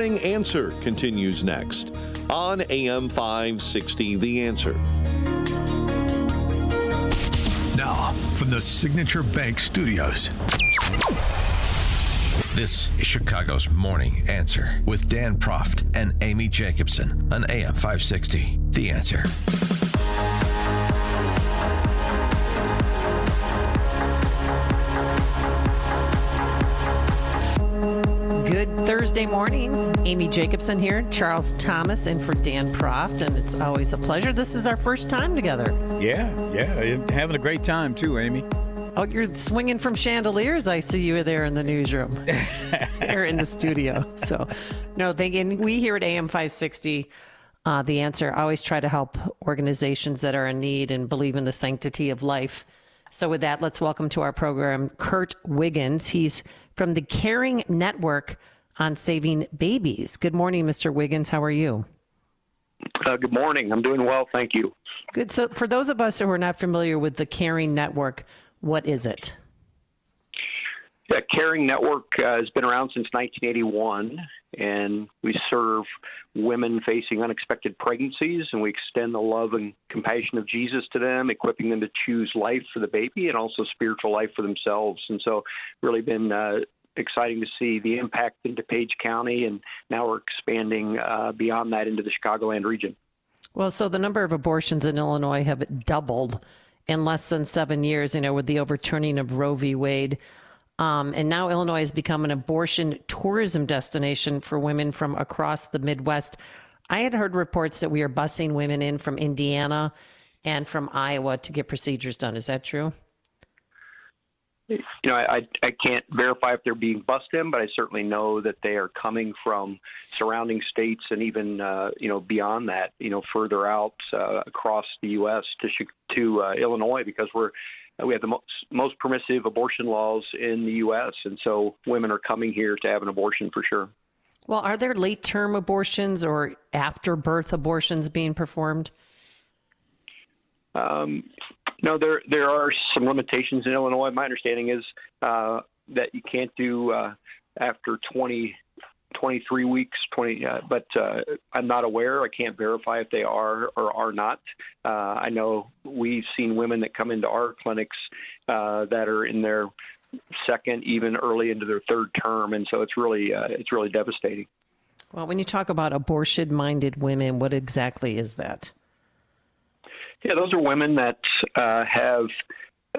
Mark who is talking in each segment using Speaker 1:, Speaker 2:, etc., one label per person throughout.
Speaker 1: Answer continues next on AM 560, The Answer.
Speaker 2: Now, from the Signature Bank Studios. This is Chicago's Morning Answer with Dan Proft and Amy Jacobson on AM 560, The Answer.
Speaker 3: Good Thursday morning. Amy Jacobson here, Charles Thomas in for Dan Proft, and it's always a pleasure. This is our first time together.
Speaker 4: Yeah, having a great time too, Amy.
Speaker 3: Oh, you're swinging from chandeliers. I see you there in the newsroom, there in the studio. So, no, we here at AM 560, The Answer, always try to help organizations that are in need and believe in the sanctity of life. So with that, let's welcome to our program Kirt Wiggins. He's from the Caring Network on Saving Babies. Good morning, Mr. Wiggins. How are you?
Speaker 5: Good morning. I'm doing well, thank you.
Speaker 3: Good. So for those of us who are not familiar with the Caring Network, what is it?
Speaker 5: Yeah, Caring Network has been around since 1981, and we serve women facing unexpected pregnancies, and we extend the love and compassion of Jesus to them, equipping them to choose life for the baby and also spiritual life for themselves. And so really been exciting to see the impact in DuPage County, and now we're expanding beyond that into the Chicagoland region. Well,
Speaker 3: so the number of abortions in Illinois have doubled in less than 7 years, with the overturning of Roe v. Wade. And now Illinois has become an abortion tourism destination for women from across the Midwest. I had heard reports that we are busing women in from Indiana and from Iowa to get procedures done. Is that true?
Speaker 5: I can't verify if they're being bussed in, but I certainly know that they are coming from surrounding states and even, beyond that, further out across the U.S. to Illinois, because we have the most permissive abortion laws in the U.S., and so women are coming here to have an abortion for sure.
Speaker 3: Well, are there late-term abortions or after-birth abortions being performed?
Speaker 5: No, there are some limitations in Illinois. My understanding is that you can't do after 23 weeks, but I'm not aware. I can't verify if they are or are not. I know we've seen women that come into our clinics that are in their second, even early into their third term, and so it's really devastating.
Speaker 3: Well, when you talk about abortion-minded women, what exactly is that?
Speaker 5: Yeah, those are women that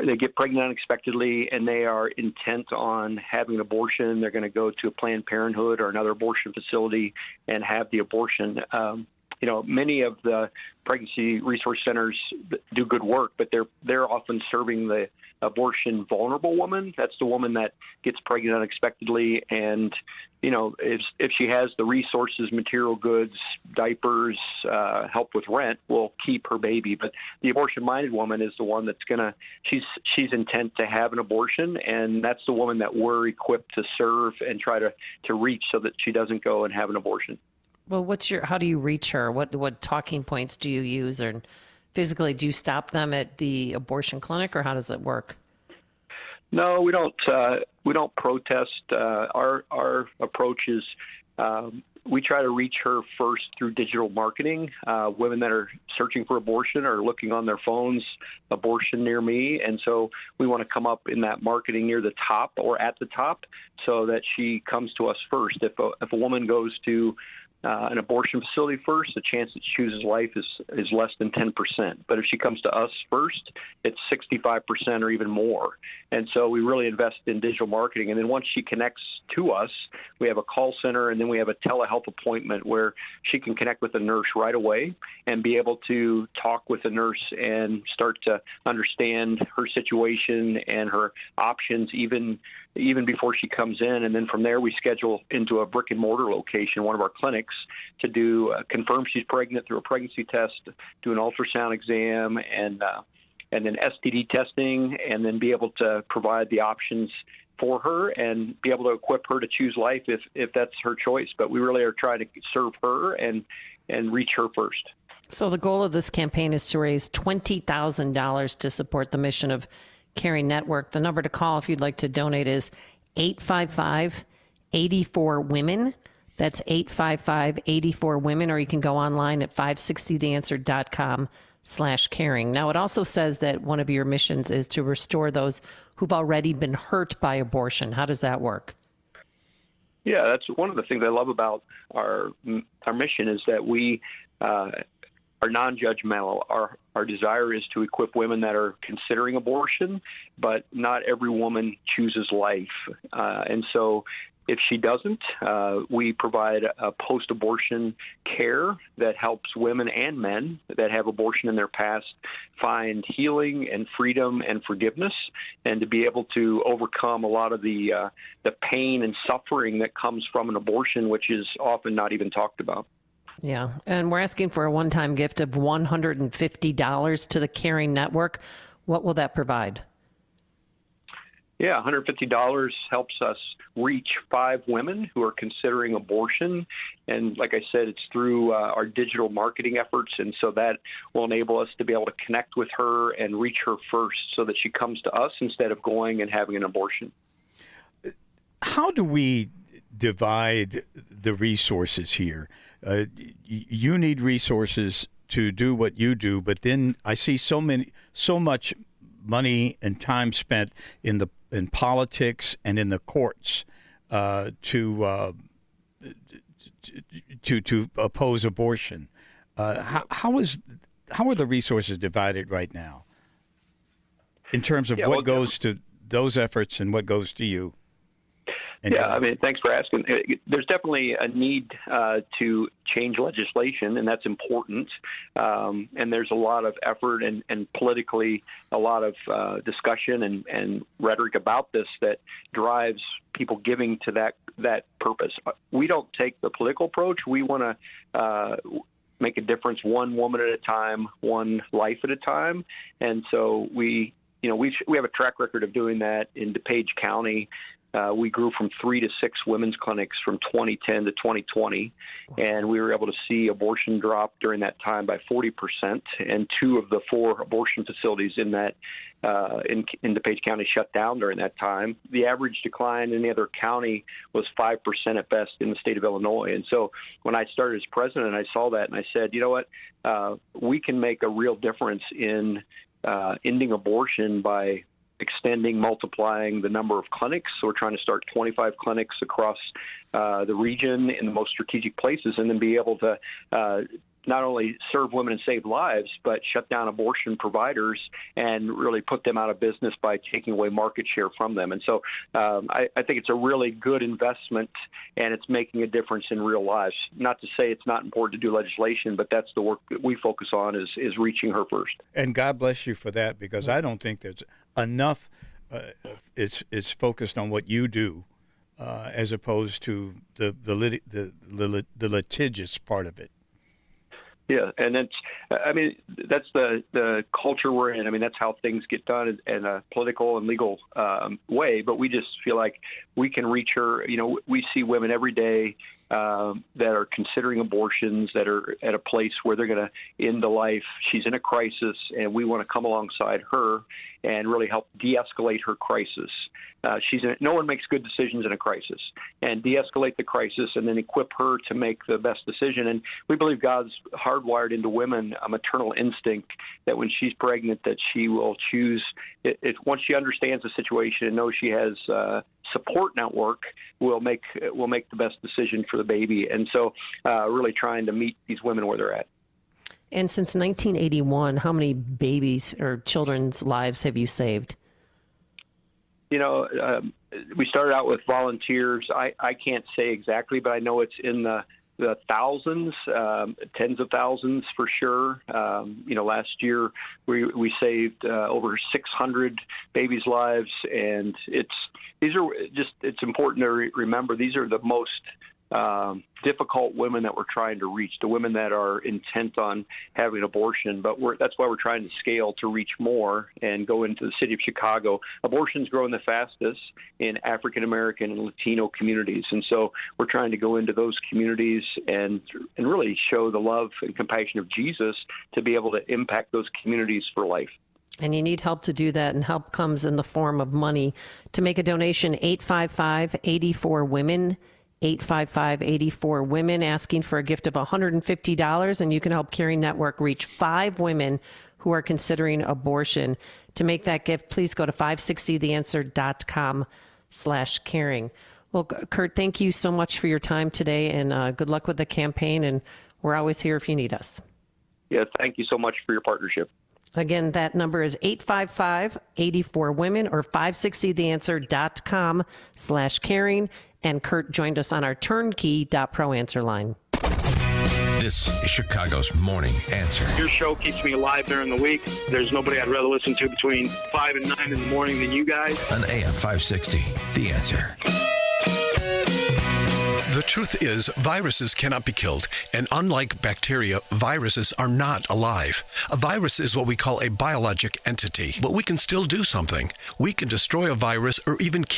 Speaker 5: they get pregnant unexpectedly, and they are intent on having an abortion. They're going to go to a Planned Parenthood or another abortion facility and have the abortion. Many of the pregnancy resource centers do good work, but they're often serving the abortion vulnerable woman. That's the woman that gets pregnant unexpectedly, and if she has the resources, material goods, diapers, help with rent, will keep her baby. But the abortion-minded woman is the one that's she's intent to have an abortion, and that's the woman that we're equipped to serve and try to reach so that she doesn't go and have an abortion.
Speaker 3: Well, how do you reach her? What talking points do you use, or physically, do you stop them at the abortion clinic, or how does it work?
Speaker 5: No, we don't. We don't protest. Our approach is we try to reach her first through digital marketing. Women that are searching for abortion are looking on their phones, abortion near me, and so we want to come up in that marketing near the top or at the top, so that she comes to us first. If a woman goes to an abortion facility first, the chance that she chooses life is less than 10%. But if she comes to us first, it's 65% or even more. And so we really invest in digital marketing. And then once she connects to us, we have a call center, and then we have a telehealth appointment where she can connect with a nurse right away and be able to talk with the nurse and start to understand her situation and her options even before she comes in. And then from there, we schedule into a brick and mortar location, one of our clinics, to confirm she's pregnant through a pregnancy test, do an ultrasound exam, and then STD testing, and then be able to provide the options for her and be able to equip her to choose life if that's her choice. But we really are trying to serve her and reach her first.
Speaker 3: So the goal of this campaign is to raise $20,000 to support the mission of Caring Network. The number to call if you'd like to donate is 855-84-WOMEN. That's 855-84-WOMEN, or you can go online at 560theanswer.com/caring. Now, it also says that one of your missions is to restore those who've already been hurt by abortion. How does that work?
Speaker 5: Yeah, that's one of the things I love about our mission is that we are non-judgmental. Our desire is to equip women that are considering abortion, but not every woman chooses life. And so if she doesn't, we provide a post-abortion care that helps women and men that have abortion in their past find healing and freedom and forgiveness, and to be able to overcome a lot of the pain and suffering that comes from an abortion, which is often not even talked about.
Speaker 3: Yeah, and we're asking for a one-time gift of $150 to the Caring Network. What will that provide?
Speaker 5: Yeah, $150 helps us reach 5 women who are considering abortion. And like I said, it's through our digital marketing efforts. And so that will enable us to be able to connect with her and reach her first so that she comes to us instead of going and having an abortion.
Speaker 4: How do we divide the resources here? You need resources to do what you do, but then I see so much money and time spent in politics and in the courts to oppose abortion. How are the resources divided right now in terms of what goes to those efforts and what goes to you?
Speaker 5: I mean, thanks for asking. There's definitely a need to change legislation, and that's important. And there's a lot of effort and politically a lot of discussion and rhetoric about this that drives people giving to that purpose. We don't take the political approach. We want to make a difference one woman at a time, one life at a time. And so we have a track record of doing that in DuPage County. We grew from 3 to 6 women's clinics from 2010 to 2020, and we were able to see abortion drop during that time by 40%, and 2 of the 4 abortion facilities in DuPage County shut down during that time. The average decline in the other county was 5% at best in the state of Illinois. And so when I started as president, I saw that and I said, you know what, we can make a real difference in ending abortion by extending, multiplying the number of clinics. So we're trying to start 25 clinics across the region in the most strategic places, and then be able to not only serve women and save lives, but shut down abortion providers and really put them out of business by taking away market share from them. And so I think it's a really good investment, and it's making a difference in real lives. Not to say it's not important to do legislation, but that's the work that we focus on is reaching her first.
Speaker 4: And God bless you for that, because I don't think there's enough it's focused on what you do as opposed to the litigious part of it.
Speaker 5: Yeah, and that's the culture we're in. I mean, that's how things get done in a political and legal way. But we just feel like we can reach her. You know, we see women every day that are considering abortions, that are at a place where they're going to end the life. She's in a crisis, and we want to come alongside her and really help de-escalate her crisis. No one makes good decisions in a crisis, and de-escalate the crisis and then equip her to make the best decision. And we believe God's hardwired into women a maternal instinct that when she's pregnant, that she will choose it. Once she understands the situation and knows she has support network, will make the best decision for the baby. And so really trying to meet these women where they're at.
Speaker 3: And since 1981, how many babies or children's lives have you saved?
Speaker 5: You know, we started out with volunteers. I can't say exactly, but I know it's in the thousands, tens of thousands for sure. Last year we saved over 600 babies' lives, and it's important to remember these are the most difficult women that we're trying to reach, the women that are intent on having an abortion. But that's why we're trying to scale to reach more and go into the city of Chicago. Abortion's growing the fastest in African American and Latino communities, and so we're trying to go into those communities and really show the love and compassion of Jesus to be able to impact those communities for life.
Speaker 3: And you need help to do that, and help comes in the form of money. To make a donation, 855-84-WOMEN, 855-84-WOMEN, asking for a gift of $150, and you can help Caring Network reach 5 women who are considering abortion. To make that gift, please go to 560theanswer.com/caring. Well, Kirt, thank you so much for your time today, and good luck with the campaign, and we're always here if you need us.
Speaker 5: Yeah, thank you so much for your partnership.
Speaker 3: Again, that number is 855-84-WOMEN or 560theanswer.com/caring. And Kirt joined us on our turnkey.pro answer line.
Speaker 2: This is Chicago's Morning Answer.
Speaker 6: Your show keeps me alive during the week. There's nobody I'd rather listen to between 5 and 9 in the morning than you guys.
Speaker 2: On AM 560, The Answer.
Speaker 7: The truth is, viruses cannot be killed, and unlike bacteria, viruses are not alive. A virus is what we call a biologic entity, but we can still do something. We can destroy a virus or even keep